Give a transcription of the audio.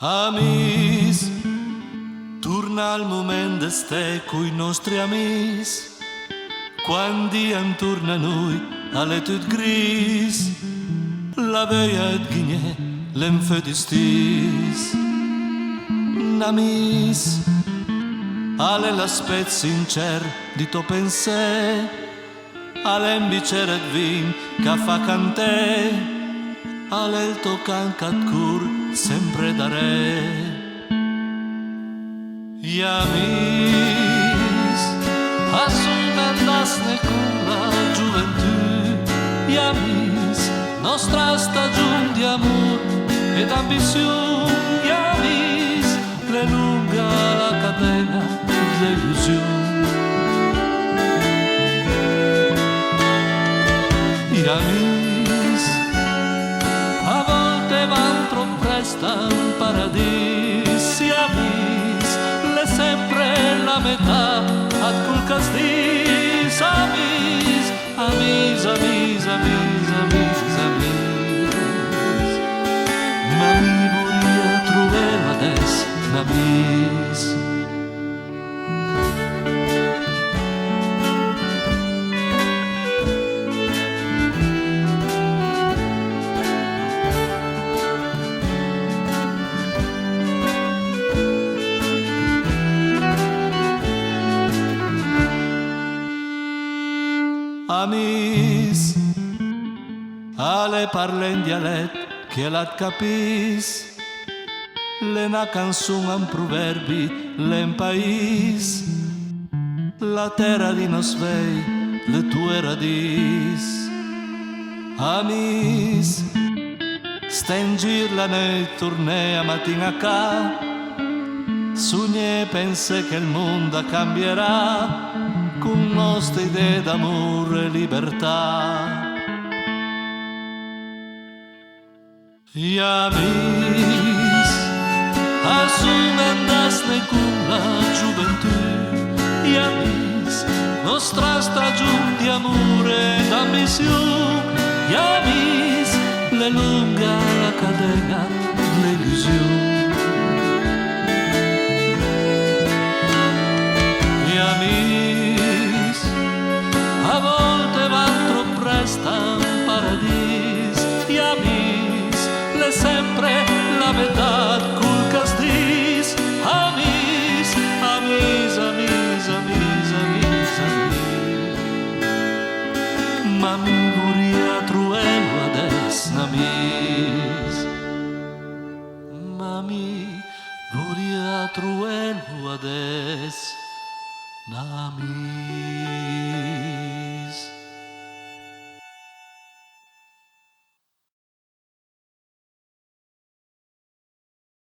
Amis, torna al moment d'estar coi nostri amis, quan diem torna a noi alle tot gris, la veia et guinyé l'hem fet estís. Amis, ale l'aspet sincer di to penser, alem bicere et vin che fa canter, ale il tocan cat cur sempre daré. I amis, assumendas-ne con la gioventù, i amis, nostra stagione di amor ed ambizione, i amis, le lunga la catena d'illusione. I amis, a volte van troppo presto in paradiso, i amis, le sempre la metà ad col castis, amis, amis, amis, amis, amis, amis. Ma mi volia trovare adesso amis. Amis, ale parlen dialet che l'at capis, le na canzun en proverbi l'en país, la terra di nos vei le tue radis. Amis, sten gir la neu tornea mattina ca, sogné pense che il mondo cambierà con nostre idee d'amore e libertà. I amis, assumendas-ne con la gioventù, i amis, nostra stagione di amore ed ambizione, i amis, le lunga la catena l'illusione. I amis, a volte van troppo presto in paradiso, i amis, le sempre la metà col castis, amis, amis, amis, amis, amis, amis. Ma mi voria trovarlo adesso amis, ma mi voria trovarlo adesso amis.